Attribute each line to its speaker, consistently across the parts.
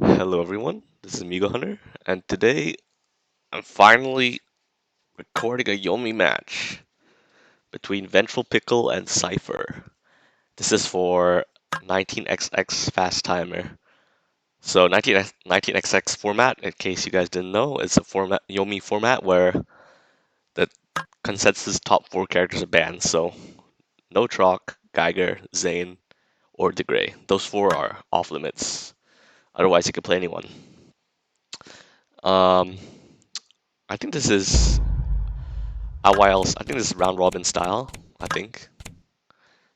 Speaker 1: Hello everyone, this is Amigo Hunter, and today I'm finally recording a Yomi match between Vengeful Pickle and Cypher. This is for 19xx Fast Timer. So 19xx format, in case you guys didn't know, it's a format Yomi format where the consensus top 4 characters are banned. So no Troc, Geiger, Zane, or DeGray. Those 4 are off limits. Otherwise, you can play anyone. Um, I think this is I think this is round robin style. I think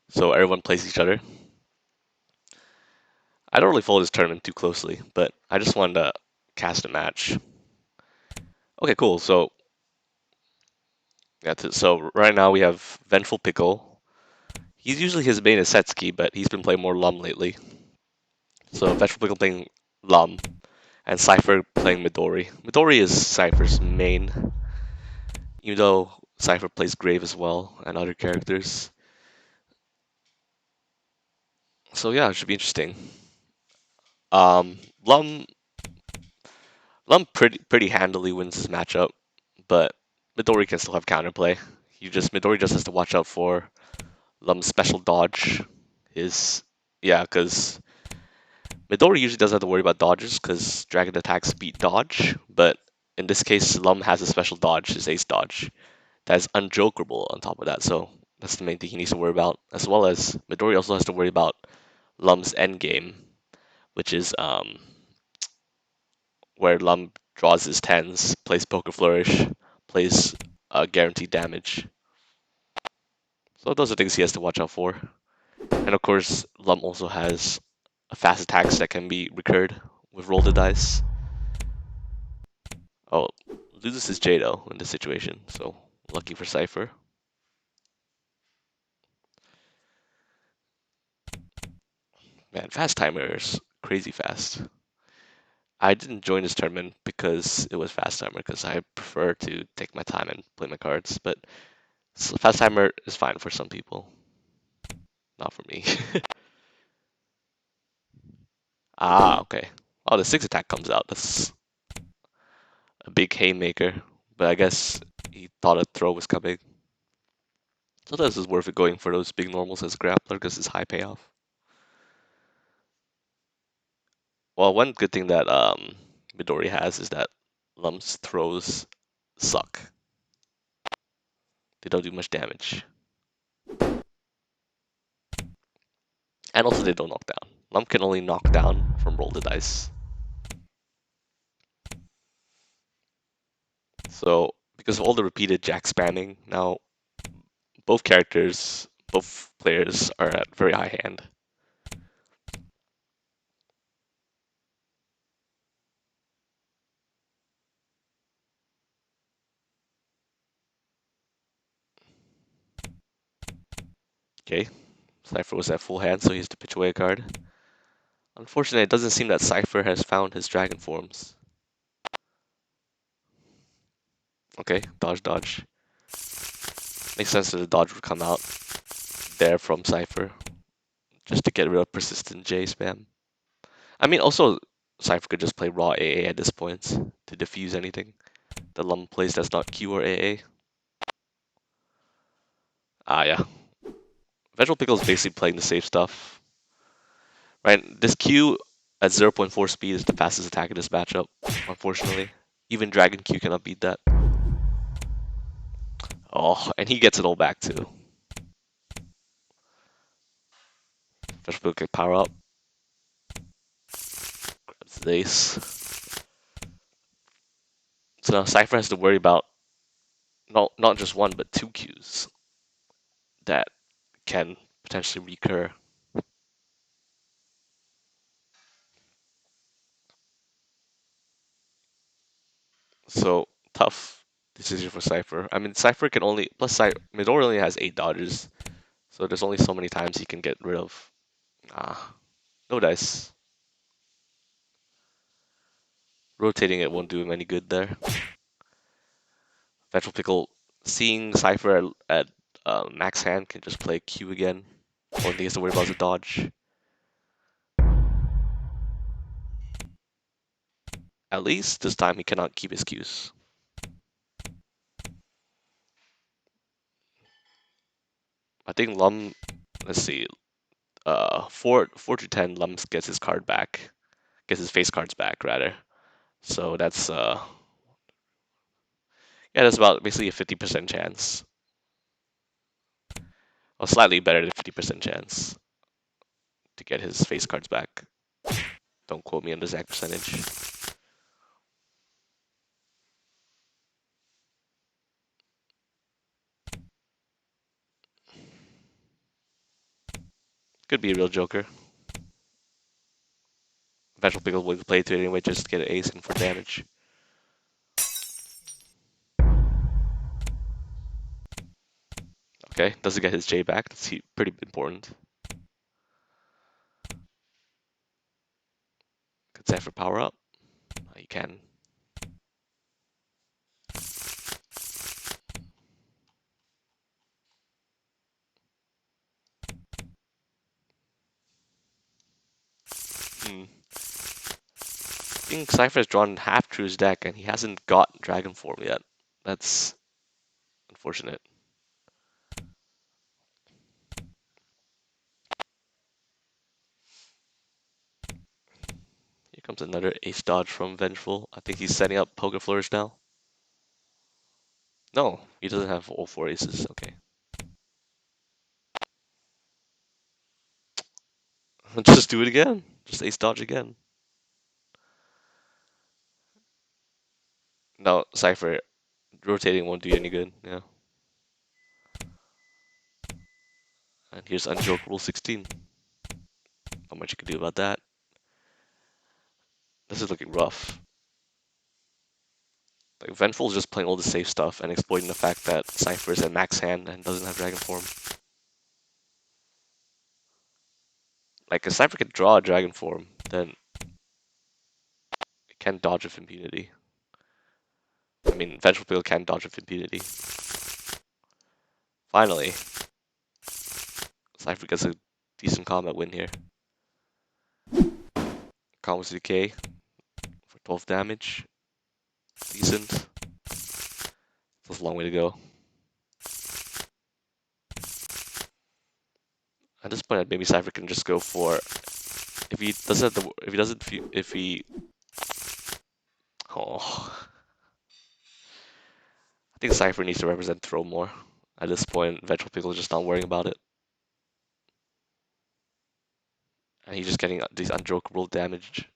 Speaker 1: so. Everyone plays each other. I don't really follow this tournament too closely, but I just wanted to cast a match. Okay, cool. So so right now we have Vengeful Pickle. He's usually his main is Setsuki, but he's been playing more Lum lately. So Vengeful Pickle playing Lum, and Cypher playing Midori. Midori is Cypher's main, even though Cypher plays Grave as well and other characters. So yeah, it should be interesting. Um, Lum pretty handily wins this matchup, but Midori can still have counterplay. Midori just has to watch out for Lum's special dodge. His because Midori usually doesn't have to worry about dodges because dragon attacks beat dodge, but in this case Lum has a special dodge, his ace dodge, that is unjokerable on top of that, so that's the main thing he needs to worry about, as well as Midori also has to worry about Lum's endgame, which is where Lum draws his tens, plays Poker Flourish, plays guaranteed damage. So those are things he has to watch out for. And of course, Lum also has a fast attacks that can be recurred with roll the dice. Oh, loses his Jado in this situation, so lucky for Cypher. Man, fast timer is crazy fast. I didn't join this tournament because it was fast timer, because I prefer to take my time and play my cards, but fast timer is fine for some people, not for me. Ah, okay. Oh, the 6 attack comes out. That's a big haymaker. But I guess he thought a throw was coming. Sometimes it's worth it going for those big normals as grappler because it's high payoff. Well, one good thing that Midori has is that Lum's throws suck. They don't do much damage. And also they don't knock down. Lum can only knock down from roll the dice. So because of all the repeated jack spamming, now both players are at very high hand. Okay, Cypher was at full hand, so he has to pitch away a card. Unfortunately, it doesn't seem that Cypher has found his dragon forms. Okay, dodge, dodge. Makes sense that the dodge would come out there from Cypher, just to get rid of persistent J spam. I mean, also, Cypher could just play raw AA at this point to diffuse anything. The Lum plays that's not Q or AA. Ah, yeah. Vengeful Pickle is basically playing the safe stuff. Right, this Q at 0.4 speed is the fastest attack in this matchup, unfortunately. Even Dragon Q cannot beat that. Oh, and he gets it all back too. Vengeful Pickle can power up. Grabs the ace. So now Cypher has to worry about not just one, but 2 Qs that can potentially recur. So tough decision for Cypher. I mean, Cypher can only Midori only has 8 dodges, so there's only so many times he can get rid of. No dice. Rotating it won't do him any good there. Vengeful Pickle, seeing Cypher at max hand, can just play Q again. Only thing he has to worry about is a dodge. At least this time he cannot keep his cues. I think Lum, let's see, 4 to 10, Lum gets his card back, gets his face cards back rather. So that's yeah, that's about basically a 50% chance, or slightly better than 50% chance to get his face cards back. Don't quote me on the exact percentage. Could be a real joker. Vengeful Pickle will play to it anyway, just to get an ace in for damage. Okay, doesn't get his J back. That's pretty important. Could Cypher power up. You can. Hmm. I think Cypher has drawn half through his deck and he hasn't got Dragon Form yet. That's unfortunate. Here comes another ace dodge from Vengeful. I think he's setting up Poker Flourish now. No, he doesn't have all 4 aces. Okay. Just do it again. Just ace dodge again. No, Cypher. Rotating won't do you any good. Yeah. And here's Unjoke Rule 16. Not much you can do about that. This is looking rough. Like Vengeful is just playing all the safe stuff and exploiting the fact that Cypher is at max hand and doesn't have Dragon Form. Like if Cypher can draw a Dragon Form, then it can dodge with impunity. I mean, Vengeful Pickle can dodge with impunity. Finally, Cypher gets a decent combat win here. Combos Decay for 12 damage. Decent. That's a long way to go. At this point, maybe Cypher can just go for if he oh, I think Cypher needs to represent throw more. At this point, Vengeful Pickle is just not worrying about it. And he's just getting these unjokeable damage.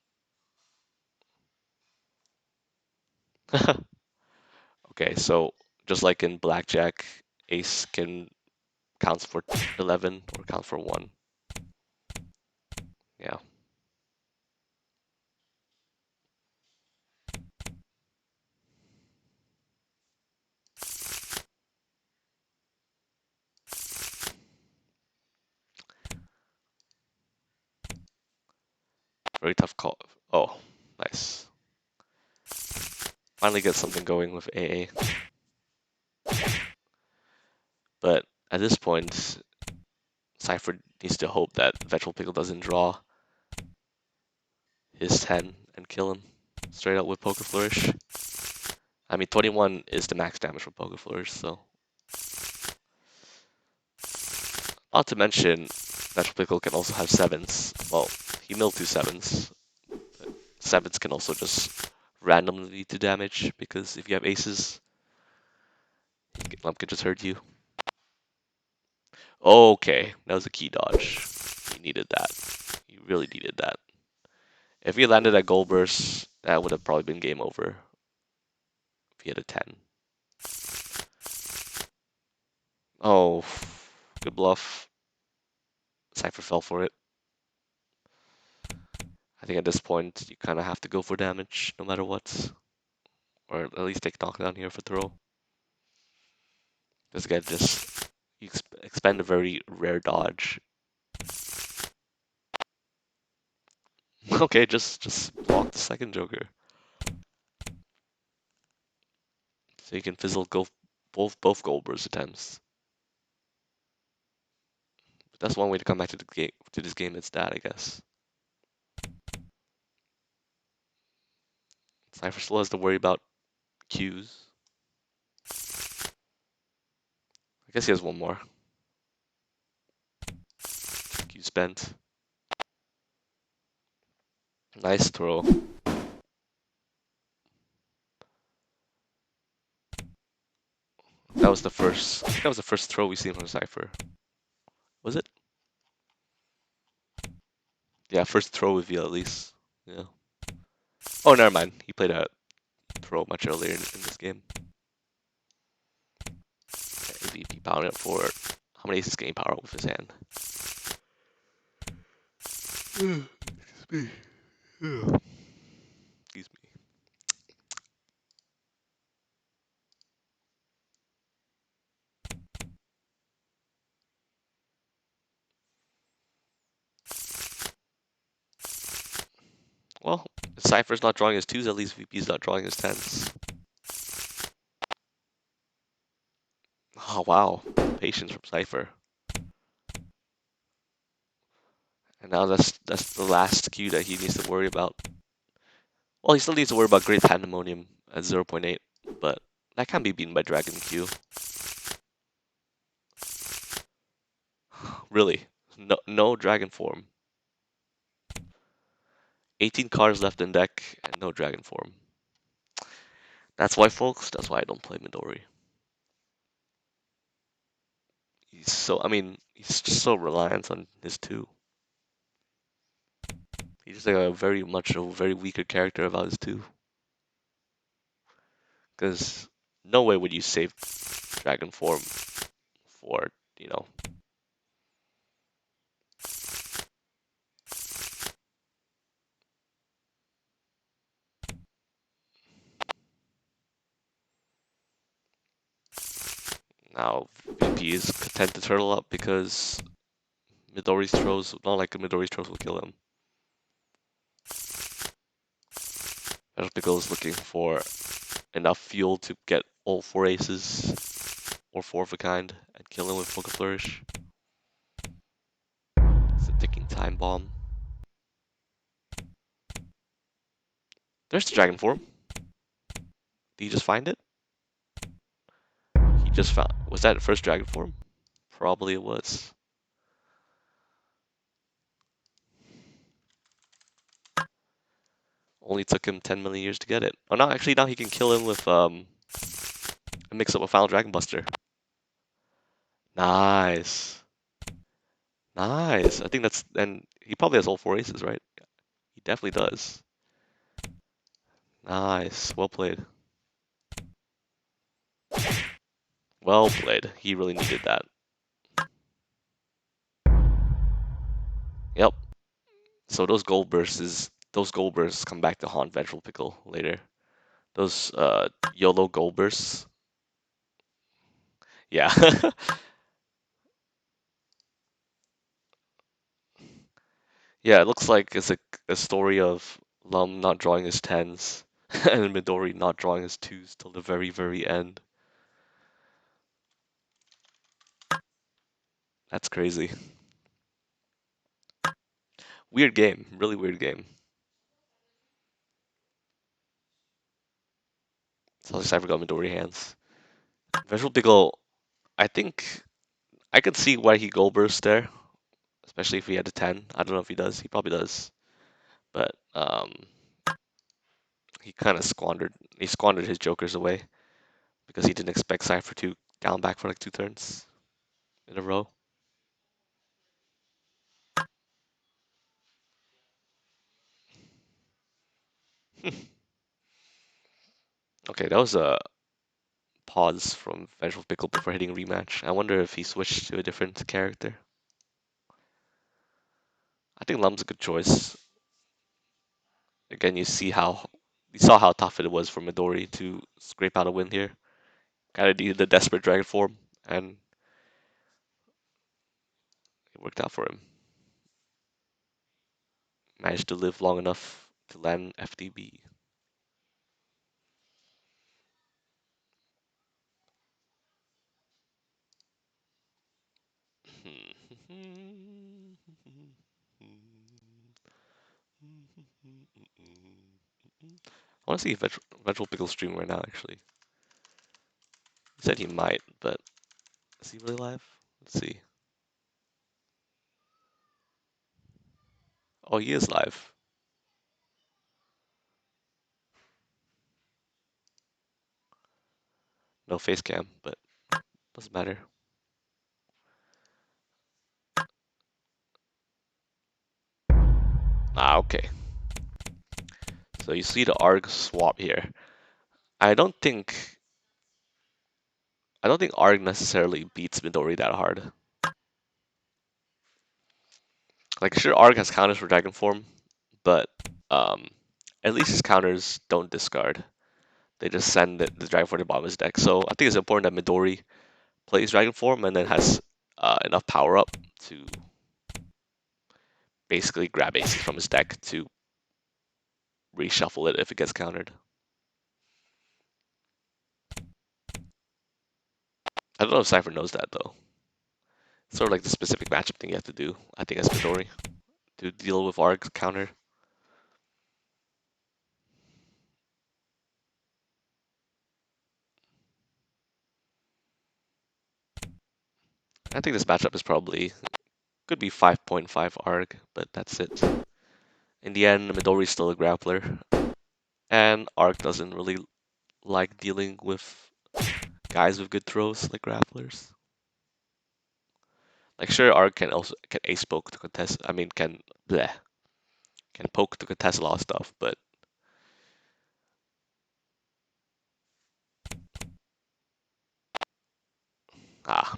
Speaker 1: Okay, so just like in Blackjack, Ace can counts for 11 or count for 1. Yeah. Very tough call. Oh, nice. Finally get something going with AA. But at this point, Cypher needs to hope that Vengeful Pickle doesn't draw his 10 and kill him straight up with Poker Flourish. I mean, 21 is the max damage for Poker Flourish, so. Not to mention, Vengeful Pickle can also have 7s. Well, he milled 2 7s. 7s can also just randomly lead to damage, because if you have aces, Lump can just hurt you. Okay, that was a key dodge. You needed that. You really needed that. If he landed at Gold Burst, that would have probably been game over. If he had a 10. Oh, good bluff. Cypher fell for it. I think at this point, you kind of have to go for damage, no matter what. Or at least take knockdown here for throw. This guy just, you expend a very rare dodge. Okay, just block the second Joker. So you can fizzle both Gold Burst attempts. But that's one way to come back to the game to this game. It's that, I guess. Cypher still has to worry about Qs. I guess he has one more. Q spent. Nice throw. That was the first. I think that was the first throw we've seen from Cypher. Was it? Yeah, first throw with you at least. Yeah. Oh, never mind. He played a throw much earlier in this game. AVP pounding up forward. How many aces can he power up with his hand? Excuse me. Excuse me. Well, if Cypher's not drawing his twos, at least VP's not drawing his tens. Oh wow, patience from Cypher. And now that's the last Q that he needs to worry about. Well, he still needs to worry about Great Pandemonium at 0.8, but that can be beaten by Dragon Q. Really, no Dragon form. 18 cards left in deck and no Dragon form. That's why, folks. That's why I don't play Midori. He's just so reliant on his two. He's just like a very weaker character about his two. Because no way would you save Dragon form for, you know. Now VP is content to turtle up because Midori's throws, not like Midori's throws will kill him. Pickle is looking for enough fuel to get all 4 aces or 4 of a kind and kill him with Poke Flourish. It's a ticking time bomb. There's the Dragon form. Did he just find it? He just found. Was that the first Dragon form? Probably it was. Only took him 10 million years to get it. Oh no, actually now he can kill him with a mix up with Final Dragon Buster. Nice. Nice. I think that's, and he probably has all 4 aces, right? He definitely does. Nice. Well played. Well played. He really needed that. Yep. So those gold bursts come back to haunt Vengeful Pickle later. Those YOLO gold bursts. Yeah. Yeah, it looks like it's a story of Lum not drawing his tens and Midori not drawing his twos till the very, very end. That's crazy. Weird game. Really weird game. Sounds like Cypher got Midori hands. Vengeful Pickle, I think I could see why he gold burst there, especially if he had a 10. I don't know if he does. He probably does. But he squandered his jokers away because he didn't expect Cypher to down back for like 2 turns in a row. Okay, that was a pause from Vengeful Pickle before hitting rematch. I wonder if he switched to a different character. I think Lum's a good choice. Again, you saw how tough it was for Midori to scrape out a win here. Kind of needed the desperate dragon form, and it worked out for him. Managed to live long enough to land FDB. I want to see if Vengeful Pickle streaming right now, actually. He said he might, but is he really live? Let's see. Oh, he is live. No face cam, but doesn't matter. Ah, okay. So you see the ARG swap here. I don't think ARG necessarily beats Midori that hard. Like sure ARG has counters for Dragon Form, but um, at least his counters don't discard. They just send the Dragon Form to the bottom of his deck. So I think it's important that Midori plays Dragon Form and then has enough power up to basically grab aces from his deck to reshuffle it if it gets countered. I don't know if Cypher knows that though. It's sort of like the specific matchup thing you have to do, I think, as Midori to deal with Arg's counter. I think this matchup is probably could be 5.5 Arg, but that's it. In the end, Midori's still a grappler, and Arg doesn't really like dealing with guys with good throws like grapplers. Like sure, Arg can also can ace poke to contest. I mean, can poke to contest a lot of stuff, but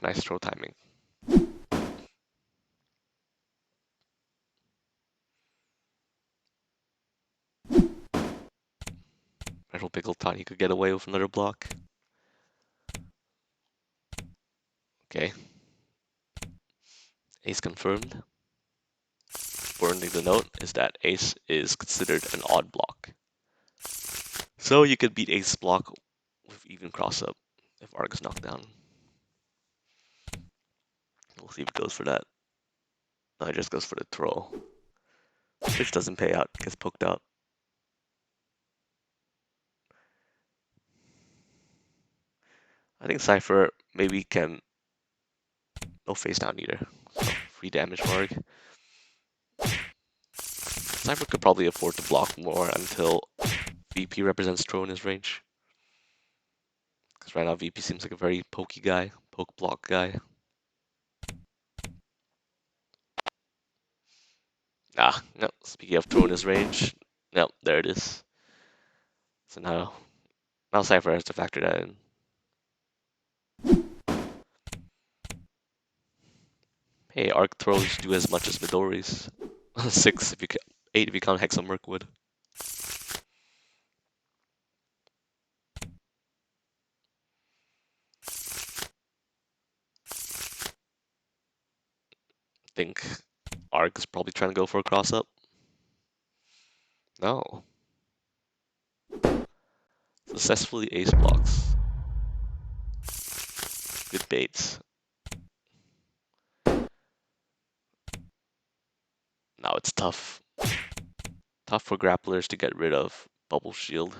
Speaker 1: nice throw timing. Metal Pickle thought he could get away with another block. Okay. Ace confirmed. Important thing to note is that ace is considered an odd block. So you could beat ace block with even cross up if Arg is knocked down. We'll see if it goes for that. No, it just goes for the throw. Which doesn't pay out, gets poked out. I think Cypher maybe can no face down either. So free damage for Arg. Cypher could probably afford to block more until VP represents throw in his range. Because right now VP seems like a very pokey guy, poke block guy. No, speaking of throw in his range, no, there it is. So now Cypher has to factor that in. Hey, arc throws do as much as Midori's. 6 if you 8 if you count Hexa Mirkwood. Think Arc is probably trying to go for a cross up. No. Successfully ace blocks. Good baits. Now it's tough. Tough for grapplers to get rid of Bubble Shield.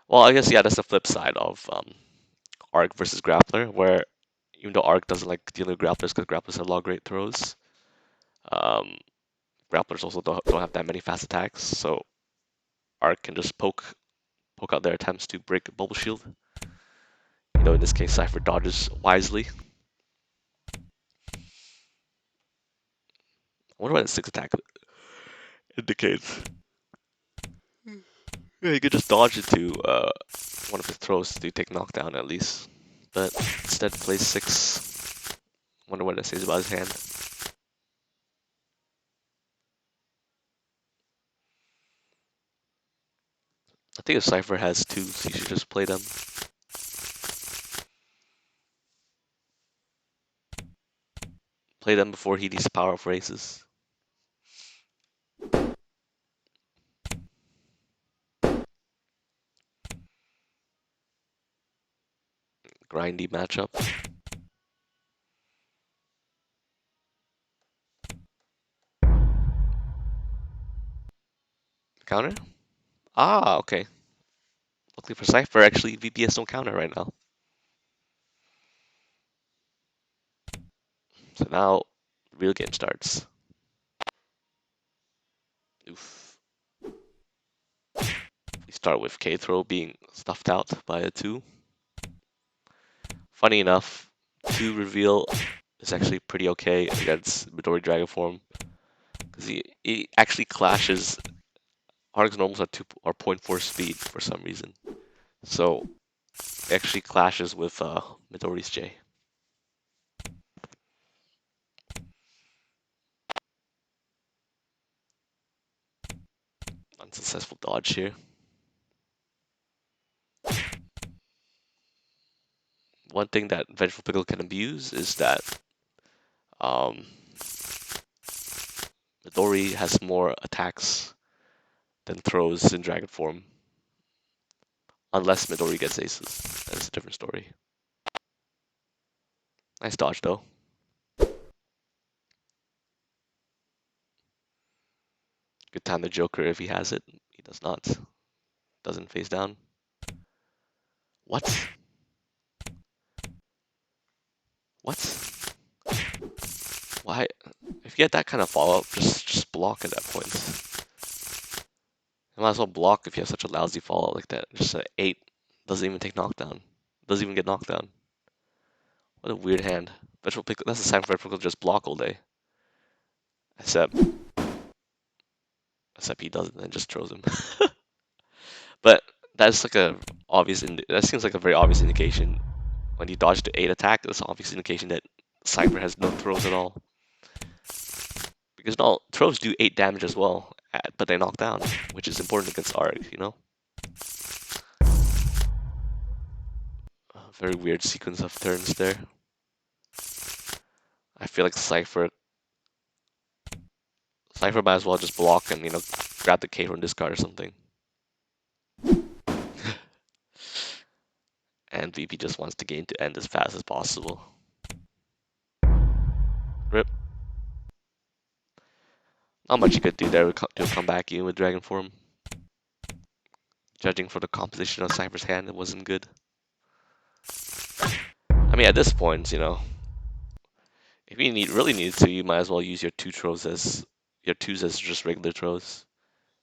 Speaker 1: Well, I guess, yeah, that's the flip side of Arc versus Grappler, where even though Arc doesn't like dealing with grapplers because grapplers have a lot of great throws, um, grapplers also don't have that many fast attacks, so Arc can just poke out their attempts to break Bubble Shield. You know, in this case, Cypher dodges wisely. I wonder what the 6 attack indicates. Yeah, he could just dodge into one of his throws to take knockdown at least. But instead plays 6. Wonder what that says about his hand. I think if Cypher has 2s, he should just play them. Play them before he needs power for aces. Grindy matchup. Counter? Okay. Luckily for Cypher, actually, VP has no counter right now. So now, the real game starts. Oof. We start with K-Throw being stuffed out by a 2. Funny enough, 2 reveal is actually pretty okay against Midori Dragon Form. Because he actually clashes. Arg's normals are 2 or 0.4 speed for some reason. So it actually clashes with Midori's J. Unsuccessful dodge here. One thing that Vengeful Pickle can abuse is that um, Midori has more attacks than throws in Dragon form. Unless Midori gets aces. That's a different story. Nice dodge though. Good time the Joker if he has it. He does not. Doesn't face down. What? What? Why? If you get that kind of follow-up, just block at that point. You might as well block if you have such a lousy follow-up like that. Just an 8 doesn't even take knockdown. Doesn't even get knocked down. What a weird hand. Vegetable pickle. That's a sign for vegetable pickle just block all day. Except he doesn't and just throws him. But that's like a obvious. That seems like a very obvious indication. When you dodge the 8 attack, that's an obvious indication that Cypher has no throws at all. Because no throws do 8 damage as well, but they knock down, which is important against Arg, you know? A very weird sequence of turns there. I feel like Cypher might as well just block and, grab the K from discard or something. And VP just wants the game to end as fast as possible. Rip. Not much you could do there to come back in with Dragon Form. Judging for the composition of Cypher's hand, it wasn't good. I mean, at this point, if you really need to, you might as well use your 2 throws as your 2s as just regular throws.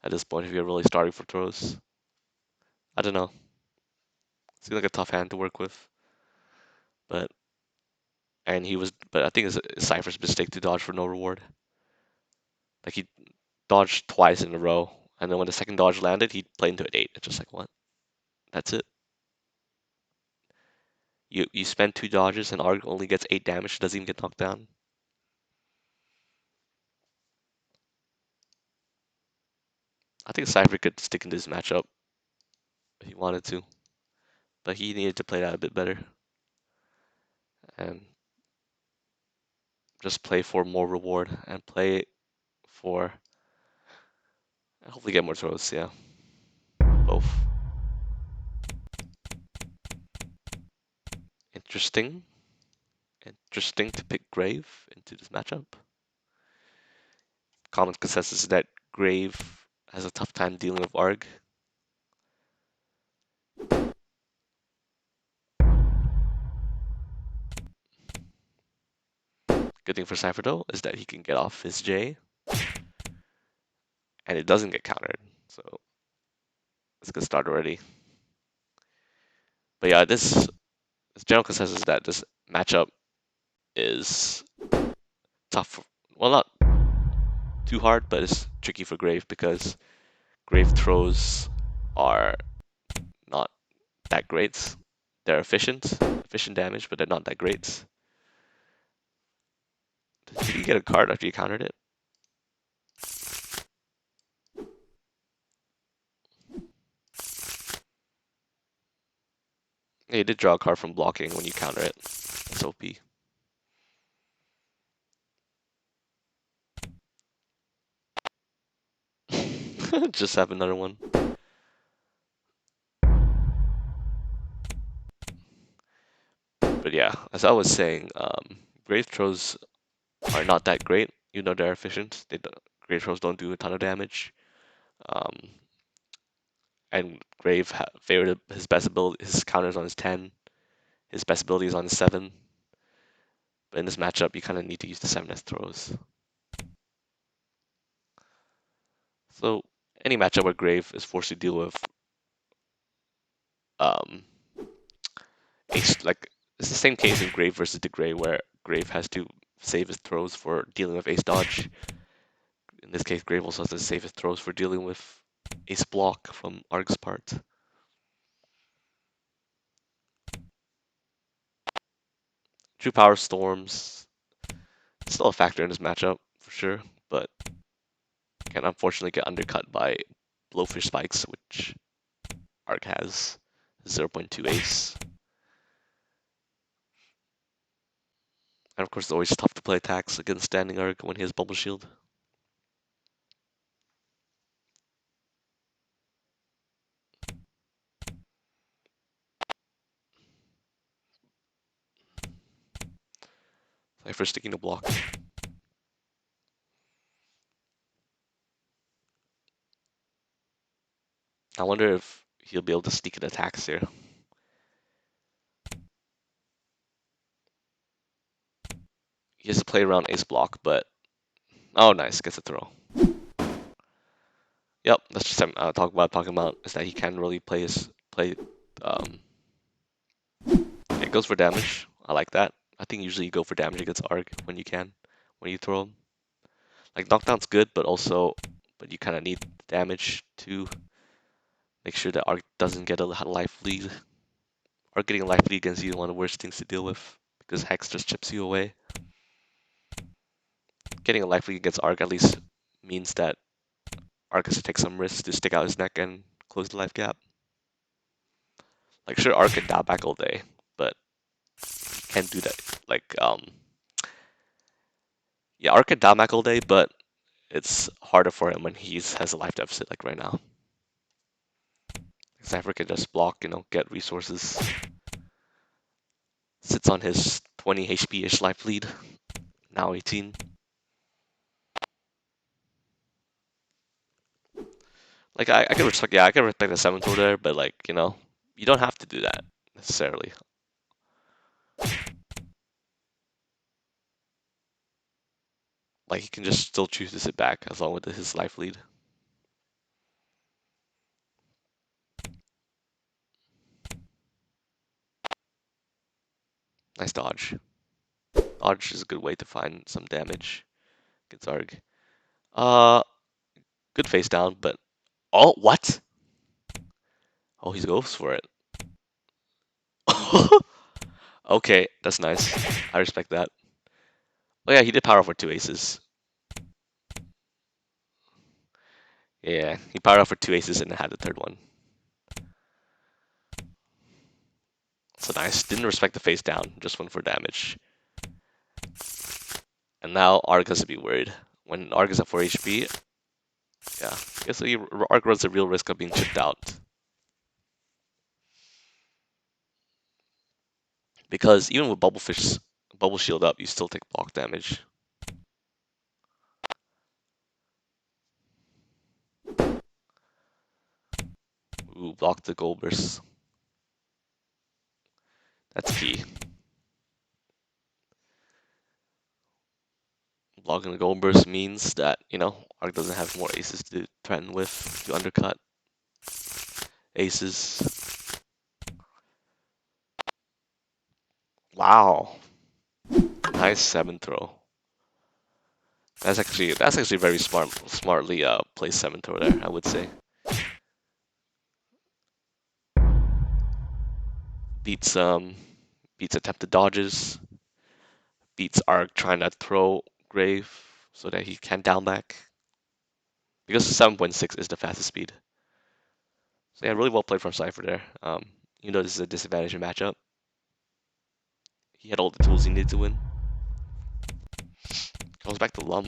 Speaker 1: At this point, if you're really starting for throws, I don't know. Seems like a tough hand to work with, but I think it's Cypher's mistake to dodge for no reward. Like he dodged twice in a row, and then when the second dodge landed, he played into an 8. It's just like, what? That's it. You spend 2 dodges and Arg only gets 8 damage, doesn't even get knocked down. I think Cypher could stick in this matchup if he wanted to, but he needed to play that a bit better and just play for more reward and play for hopefully get more throws. Yeah, both. Interesting. Interesting to pick Grave into this matchup. Common consensus is that Grave has a tough time dealing with Arg. Good thing for Cypher though is that he can get off his J, and it doesn't get countered. So it's a good start already. But yeah, this general consensus is that this matchup is tough. Well, not too hard, but it's tricky for Grave because Grave throws are not that great. They're efficient damage, but they're not that great. Did you get a card after you countered it? Yeah, you did draw a card from blocking when you counter it. That's OP. Just have another one. But yeah, as I was saying, Grave throws are not that great, even though they're efficient. Grave throws don't do a ton of damage. and Grave favored his best ability. His counters on his 10. His best ability is on his 7. But in this matchup, you kind of need to use the 7 as throws. So any matchup where Grave is forced to deal with um, ace, like it's the same case in Grave versus DeGray, where Grave has to save his throws for dealing with ace dodge. In this case, Grave also has to save his throws for dealing with ace block from Arg's part. True Power Storms still a factor in this matchup for sure, but can unfortunately get undercut by Blowfish Spikes, which Arg has 0.2 ace. And of course, it's always tough to play attacks against standing Arg when he has Bubble Shield. Cypher sticking to block. I wonder if he'll be able to sneak in attacks here. He has to play around ace block, but oh, nice, gets a throw. Yep, that's just talking about is that he can really play um it goes for damage. I like that. I think usually you go for damage against Arg when you can, when you throw him. Like knockdown's good, but you kind of need damage to make sure that Arg doesn't get a life lead. Arg getting a life lead against you is one of the worst things to deal with because Hex just chips you away. Getting a life lead against Arg at least means that Arg has to take some risks to stick out his neck and close the life gap. Like sure, Arg can dial back all day, but he can't do that. Like yeah, Arg can dial back all day, but it's harder for him when he has a life deficit like right now. Cypher can just block, get resources. Sits on his 20 HP-ish life lead. Now 18. Like I can respect, I can respect the 7 throw there, but like, you don't have to do that necessarily. Like he can just still choose to sit back as long with his life lead. Nice dodge. Dodge is a good way to find some damage against Arg. Good face down, but oh, what? Oh, he goes for it. Okay, that's nice. I respect that. Oh yeah, he did power for 2 aces. Yeah, he powered up for 2 aces and had the third one. So nice. Didn't respect the face down, just went for damage. And now Arg has to be worried. When Arg is at 4 HP, yeah, I guess Arg runs the real risk of being chipped out. Because even with Bubble Shield up, you still take block damage. Ooh, block the gold burst. That's key. Blocking the gold burst means that, Arg doesn't have more aces to threaten with, to undercut aces. Wow. Nice 7 throw. That's actually very smartly placed 7 throw there, I would say. Beats attempted dodges. Beats Arg trying to throw Grave so that he can down back. Because 7.6 is the fastest speed. So yeah, really well played from Cypher there. Even though this is a disadvantage in matchup, he had all the tools he needed to win. Goes back to Lum.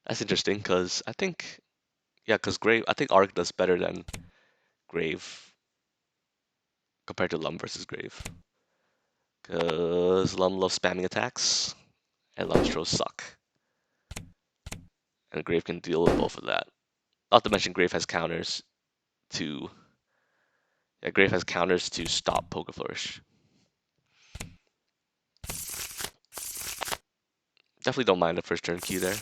Speaker 1: That's interesting because I think Grave, I think Arg does better than Grave compared to Lum versus Grave. Because Lum loves spamming attacks, and Lum's throws suck. And Grave can deal with both of that. Not to mention Grave has counters to Grave has counters to stop Poker Flourish. Definitely don't mind the first turn Q there.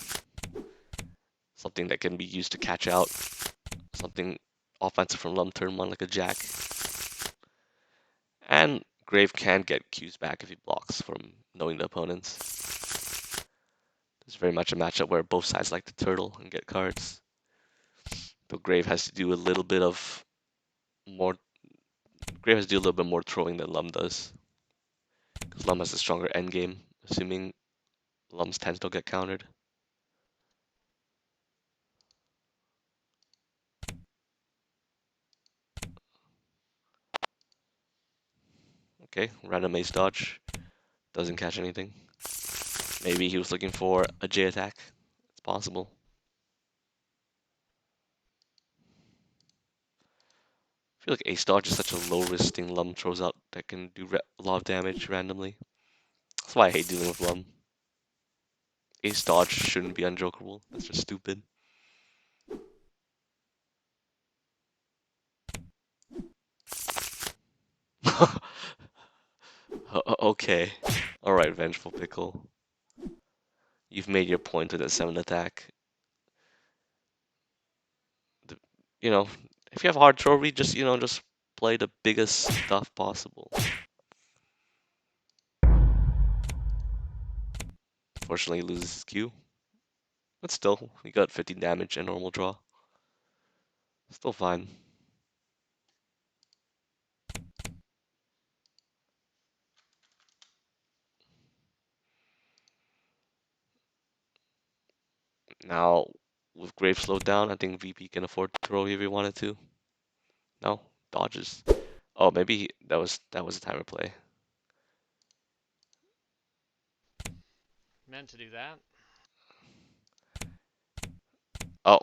Speaker 1: Something that can be used to catch out something offensive from Lum turn 1 like a jack. And Grave can get Qs back if he blocks from knowing the opponents. It's very much a matchup where both sides like to turtle and get cards. But Grave has to do a little bit more throwing than Lum does. Because Lum has a stronger endgame, assuming Lum's tends to get countered. Okay, random ace dodge. Doesn't catch anything. Maybe he was looking for a J attack. It's possible. I feel like ace dodge is such a low risk thing Lum throws out that can do a lot of damage randomly. That's why I hate dealing with Lum. Ace dodge shouldn't be unjokerable. That's just stupid. Okay. Alright, Vengeful Pickle. You've made your point with that 7 attack. You know, if you have hard throw read, just play the biggest stuff possible. Fortunately, he loses his Q. But still, he got 15 damage and normal draw. Still fine. Now, with Grave slowed down, I think VP can afford to throw if he wanted to. No, dodges. Oh, maybe that was a timer play.
Speaker 2: Meant to do that.
Speaker 1: Oh,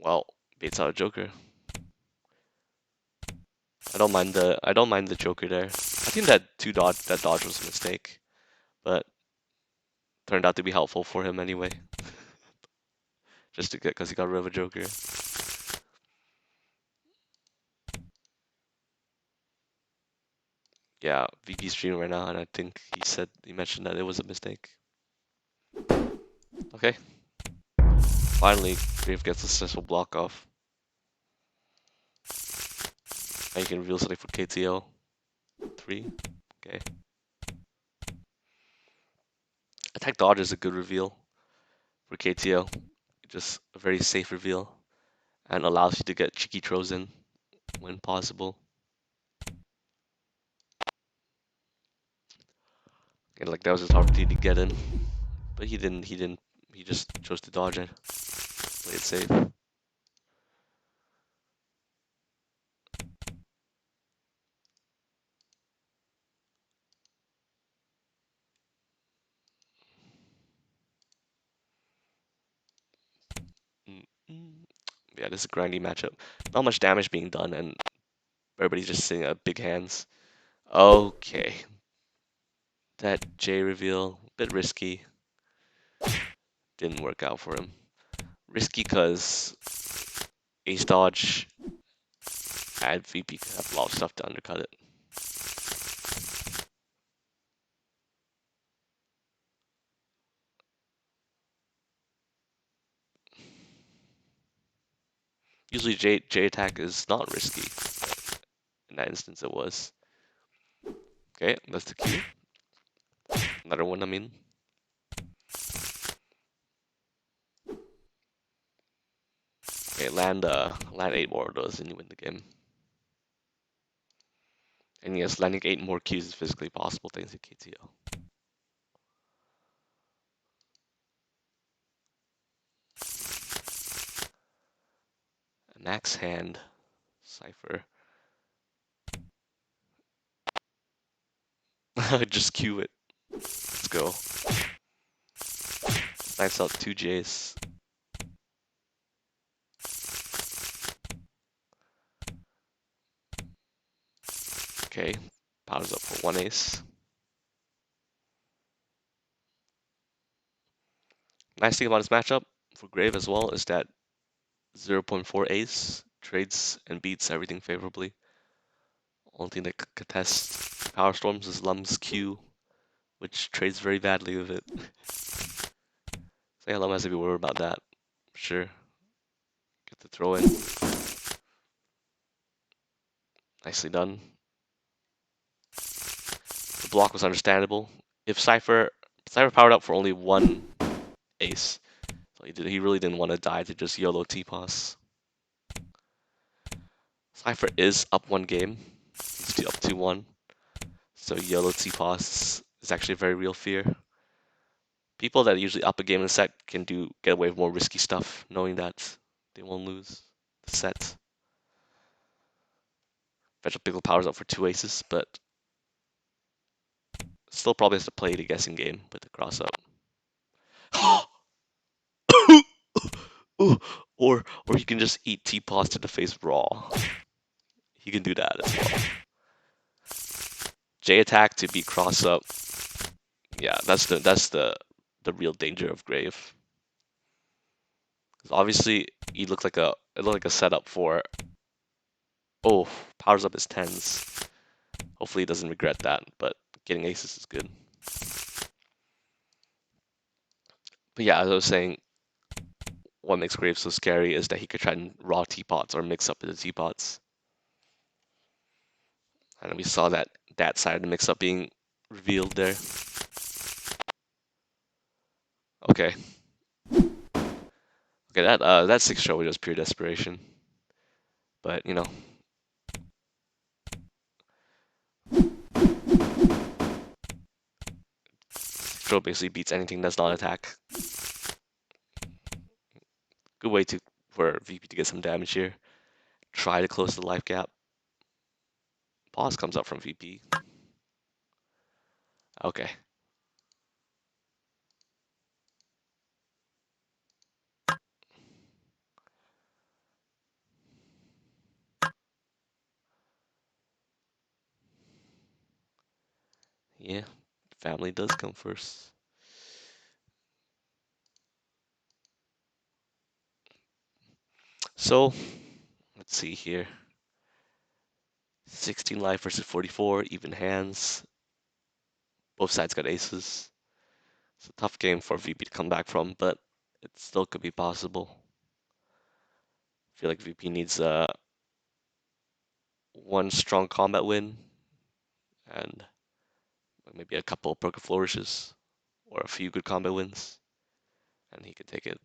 Speaker 1: well, baits out a Joker. I don't mind the Joker there. I think that dodge was a mistake, but turned out to be helpful for him anyway. Just to get because he got rid of a Joker. Yeah, VP streaming right now, and I think he mentioned that it was a mistake. Okay. Finally, Grave gets a successful block off. And you can reveal something for KTO. 3. Okay. Attack dodge is a good reveal for KTO. Just a very safe reveal. And allows you to get cheeky throws in when possible. And like that was his opportunity to get in. But he didn't he just chose to dodge it. Play it safe. Yeah, this is a grindy matchup. Not much damage being done, and everybody's just sitting at big hands. Okay. That J reveal, a bit risky. Didn't work out for him. Risky because ace dodge and VP could have a lot of stuff to undercut it. Usually J attack is not risky. In that instance, it was. Okay, that's the Q. Another one, I mean. Okay, land 8 more of those and you win the game. And yes, landing 8 more Qs is physically possible thanks to KTO. Max hand, Cypher. Just Q it. Let's go. Nice out 2 Js. Okay, powers up for 1 ace. Nice thing about this matchup for Grave as well is that 0.4 ace, trades and beats everything favorably. Only thing that contests Power Storms is Lum's Q, which trades very badly with it. So yeah, Lum has to be worried about that. Sure. Get the throw in. Nicely done. The block was understandable. If Cypher powered up for only one ace, so he really didn't want to die to just YOLO T-Pos. Cypher is up one game. He's up 2-1. So YOLO T-Pos is actually a very real fear. People that usually up a game in the set can get away with more risky stuff, knowing that they won't lose the set. vengefulpickle powers up for 2 aces, but still probably has to play the guessing game with the cross up. or he can just eat T-Pos to the face raw. He can do that as well. J attack to beat cross up. Yeah, that's the real danger of Grave. Because obviously it looked like a setup for powers up his tens. Hopefully he doesn't regret that, but getting aces is good. But yeah, as I was saying, what makes Grave so scary is that he could try and raw teapots or mix up the teapots. And we saw that side of the mix up being revealed there. Okay. Okay, that 6 show was just pure desperation. But you know. Show basically beats anything that's not attack. Good way for VP to get some damage here. Try to close the life gap. Pause comes up from VP. Okay. Yeah, family does come first. So, let's see here. 16 life versus 44, even hands. Both sides got aces. It's a tough game for VP to come back from, but it still could be possible. I feel like VP needs one strong combat win and maybe a couple broken flourishes or a few good combat wins, and he could take it.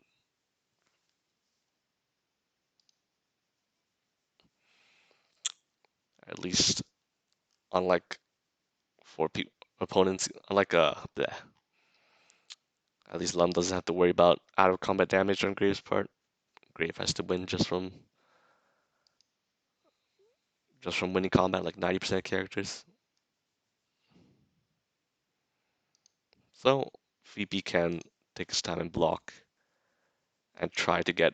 Speaker 1: At least, unlike opponents, unlike at least Lum doesn't have to worry about out of combat damage on Graves' part. Grave has to win just from winning combat, like 90% of characters. So VP can take his time and block and try to get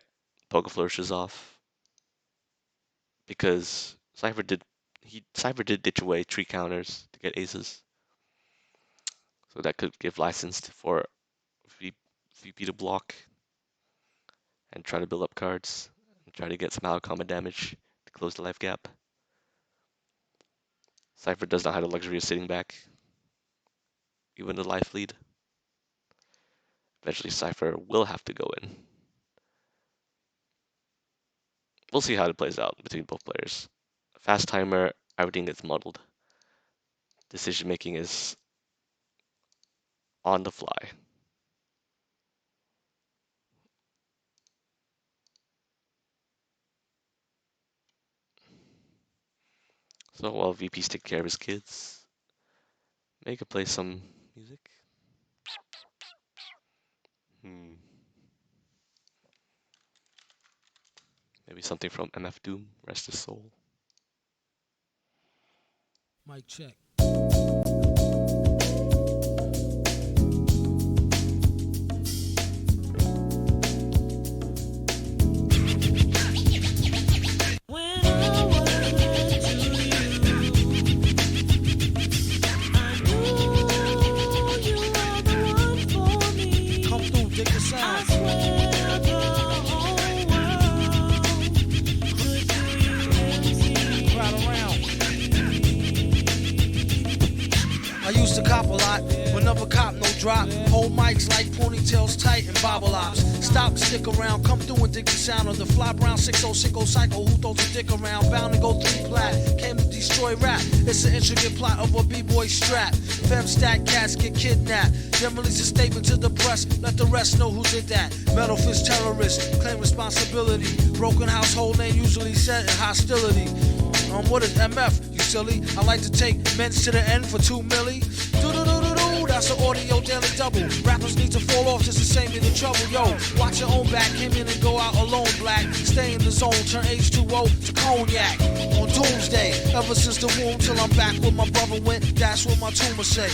Speaker 1: poke flourishes off, because Cypher did ditch away 3 counters to get aces, so that could give license for VP to block and try to build up cards and try to get some out of combat damage to close the life gap. Cypher does not have the luxury of sitting back, even the life lead. Eventually Cypher will have to go in. We'll see how it plays out between both players. Fast timer, everything gets muddled. Decision making is on the fly. So while VP's take care of his kids, May could play some music. Maybe something from MF Doom, Rest His Soul.
Speaker 2: Mic check. used to cop a lot, but never cop no drop. Hold mics like ponytails tight and bobble ops. Stop and stick around, come through and dig the sound of the fly brown 6060 psycho who throws a dick around. Bound to go 3 plat, came to destroy rap. It's an intricate plot of a b-boy strap. Fem stack cats get kidnapped. Then release a statement to the press, let the rest know who did that. Metal fist terrorist, claim responsibility. Broken household name usually set in hostility. What is MF, you silly? I like to take men's to the end for 2 milli. Do-do-do-do-do, that's an audio daily double. Rappers need to fall off just to save me the trouble. Yo, watch your own back, came in and go out alone, black. Stay in the zone, turn H2O to cognac. On doomsday, ever since the womb till I'm back where my brother went, that's what my tumor say.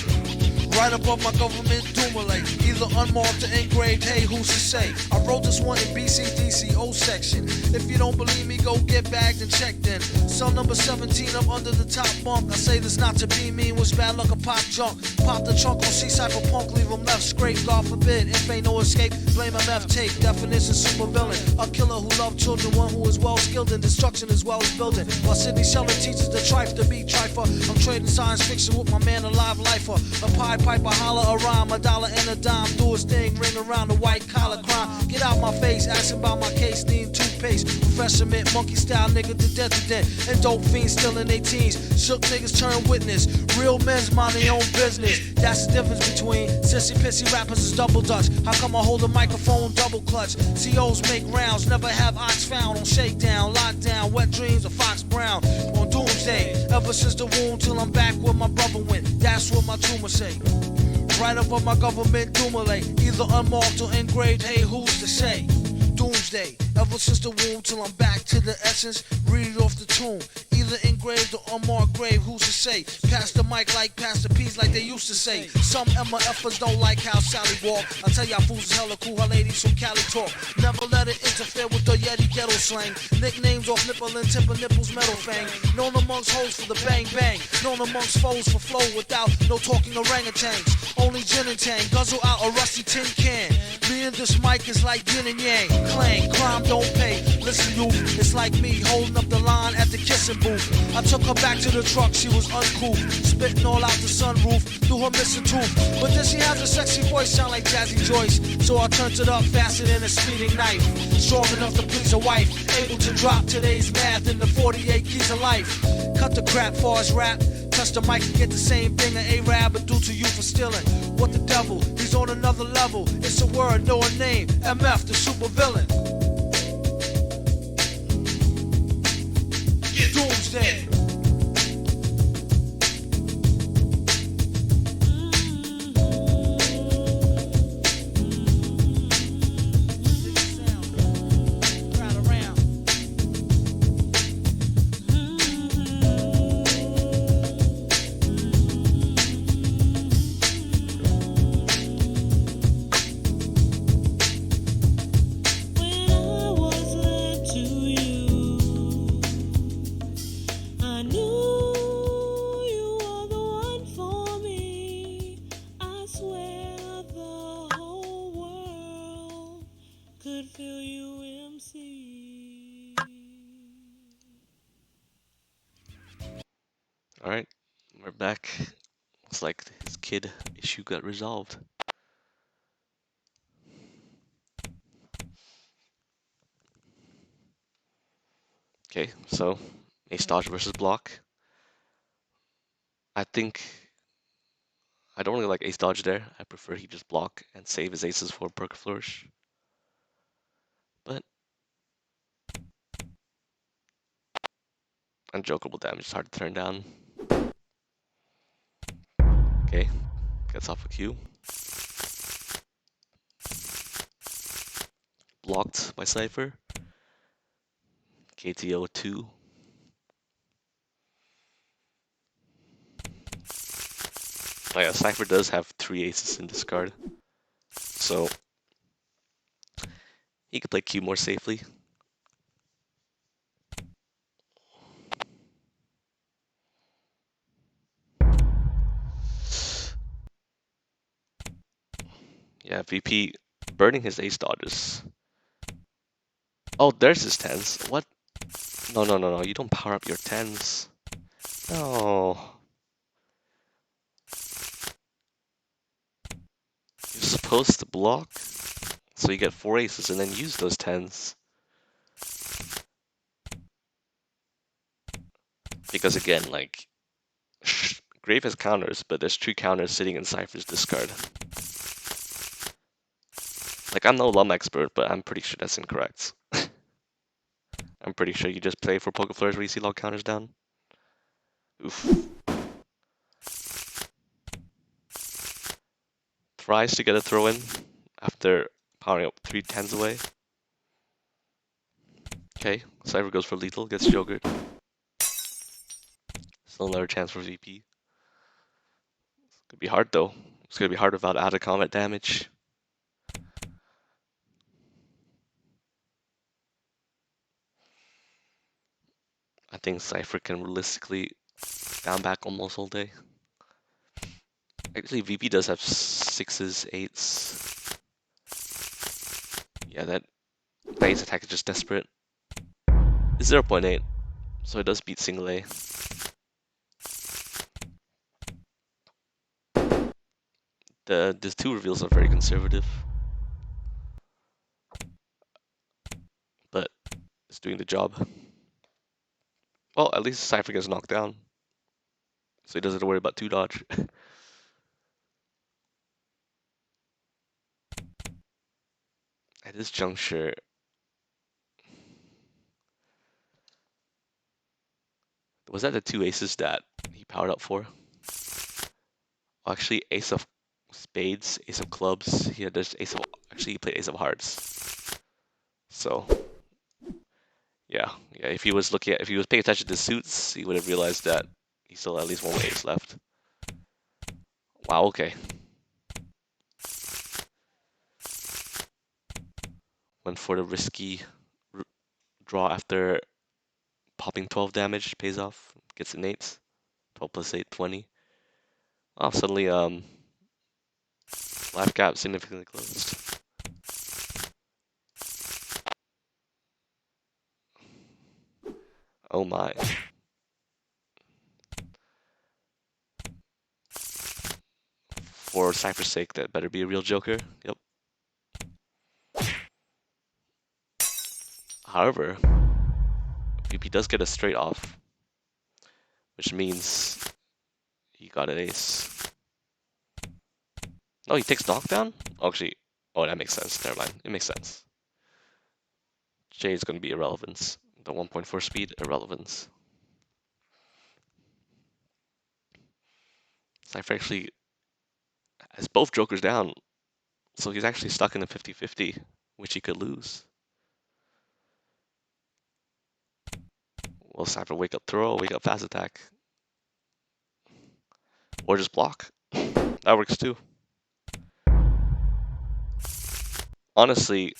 Speaker 2: Right above my government Dumoulin, either unmarked or engraved, hey, who's to say? I wrote this one in BCDCO section. If you don't believe me, go get bagged and checked in. Cell number 17 up under the top bunk. I say this not to be mean, was bad luck a pop junk. Pop the trunk on Cypher punk, leave him left scrape, God forbid. If ain't no escape, blame MF tape. Definition super villain, a killer who loved children, one who is well skilled in destruction as well as building. While Sidney Sheldon teaches the trife to be trifer, I'm trading science fiction with my man, a live lifer. A pie piper, holler a rhyme, a dollar and a dime, do his thing, ring around the white collar crime. Get out my face, asking about my case, need toothpaste. Professor Mint, monkey style nigga to death to death. And dope fiends still in their teens. Shook niggas turn witness. Real men's mind their own business. That's the difference between sissy pissy rappers is double dutch. How come I hold a microphone double clutch? COs make rounds, never have ox found on shakedown, lockdown, wet dreams of Fox Brown. On doomsday, ever since the womb till I'm back where my brother went. That's what my tumor say. Right above my government Dumoulin, either unmarked or engraved, hey, who's to say? Doomsday, ever since the womb till I'm back to the essence, read it off the tomb. Either engraved or unmarked grave, who's to say? Pass the mic like Pastor P's like they used to say. Some MFers don't like how Sally walk. I tell y'all fools is hella cool, her ladies from Cali talk. Never let it interfere with the Yeti ghetto slang. Nicknames off nipple and timber nipples metal fang. Known amongst hoes for the bang bang. Known amongst foes for flow without no talking orangutans. Only gin and tang, guzzle out a rusty tin can. Me and this mic is like yin and yang. Clang, crime don't pay. Listen, you, it's like me holding up the line at the kissing booth. I took her back to the truck, she was uncool. Spitting all out the sunroof through her missing tooth. But then she has a sexy voice, sound like Jazzy Joyce. So I turned it up faster than a speeding knife. Strong enough to please a wife. Able to drop today's math in the 48 keys of life. Cut the crap for his rap. Touch the mic and get the same thing an A-Rab would do to you for stealing. What the devil? He's on another level. It's a word, no a name. MF, the super villain. Doomsday.
Speaker 1: Alright, we're back. Looks like his kid issue got resolved. Okay, so ace dodge versus block. I think I don't really like ace dodge there. I prefer he just block and save his aces for Perk Flourish. But unjokable damage is hard to turn down. Okay, gets off a Q. Blocked by Cypher. KTO 2. Oh yeah, Cypher does have 3 aces in discard. So he could play Q more safely. Yeah, VP burning his ace dodges. Oh, there's his tens. What? No, no, no, no. You don't power up your tens. No. You're supposed to block, so you get 4 aces and then use those 10s. Because again, like, Grave has counters, but there's 2 counters sitting in Cypher's discard. Like, I'm no Lum expert, but I'm pretty sure that's incorrect. I'm pretty sure you just play for Poker Flourish where you see log counters down. Oof. Tries to get a throw in after powering up 3 10s away. Okay, Cypher goes for lethal, gets Jogurt. Still another chance for VP. Could be hard though. It's gonna be hard without out of combat damage. I think Cypher can realistically down back almost all day. Actually, VP does have 6s, 8s. Yeah, that base attack is just desperate. It's 0.8, so it does beat single A. The 2 reveals are very conservative, but it's doing the job. Well, at least Cypher gets knocked down, so he doesn't have to worry about 2 dodge. At this juncture, was that the 2 aces that he powered up for? Actually, ace of spades, ace of clubs. He had this ace of, actually he played ace of hearts. So yeah, if he was looking at, if he was paying attention to suits, he would have realized that he still had at least 1 ace left. Wow, okay. Went for the risky draw after popping 12 damage, pays off, gets an 8. 12 plus 8, 20. Oh, suddenly life gap significantly closed. Oh my. For Cypher's sake, that better be a real Joker. Yep. However, VP does get a straight off, which means he got an ace. Oh, he takes knockdown? Oh, actually, oh, that makes sense. Never mind. It makes sense. J is going to be irrelevance. The 1.4 speed, irrelevance. Cypher actually has both jokers down, so he's actually stuck in a 50-50, which he could lose. Will Cypher wake up throw, wake up fast attack? Or just block? That works too. Honestly,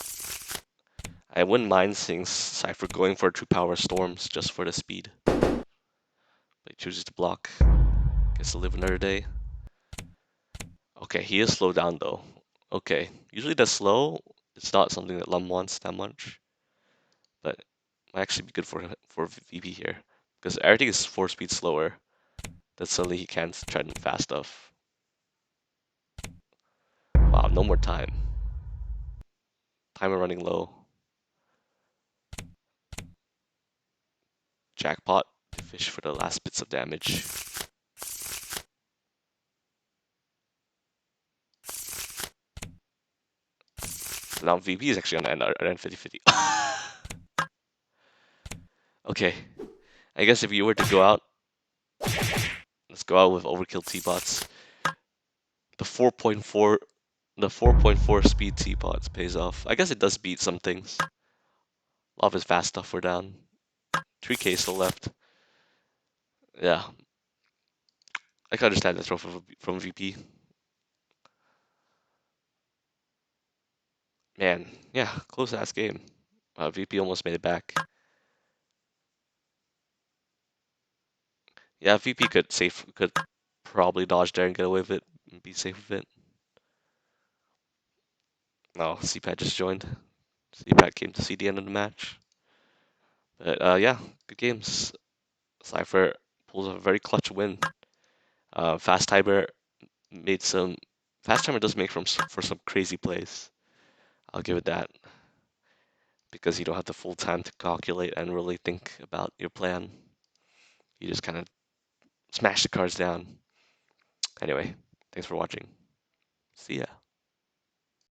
Speaker 1: I wouldn't mind seeing Cypher going for 2 power storms just for the speed. But he chooses to block. Gets to live another day. Okay, he is slowed down though. Okay, usually the slow, it's not something that Lum wants that much. But it might actually be good for VP here. Because everything is 4 speed slower. That suddenly he can't try to fast stuff. Wow, no more time. Timer running low. Jackpot to fish for the last bits of damage. So now VP is actually on the end 50-50. Okay, I guess if you were to go out, let's go out with overkill T-bots. The 4.4 speed T-bots pays off. I guess it does beat some things. A lot of his fast stuff were down. 3k still left. Yeah, I can understand the throw from VP. Man, yeah, close ass game. VP almost made it back. Yeah, VP could probably dodge there and get away with it and be safe with it. No, CPAD just joined. CPAD came to see the end of the match. But yeah, good games. Cypher pulls a very clutch win. Fast Tiber made some Fast timer does make for some crazy plays. I'll give it that because you don't have the full time to calculate and really think about your plan. You just kind of smash the cards down. Anyway, thanks for watching. See ya.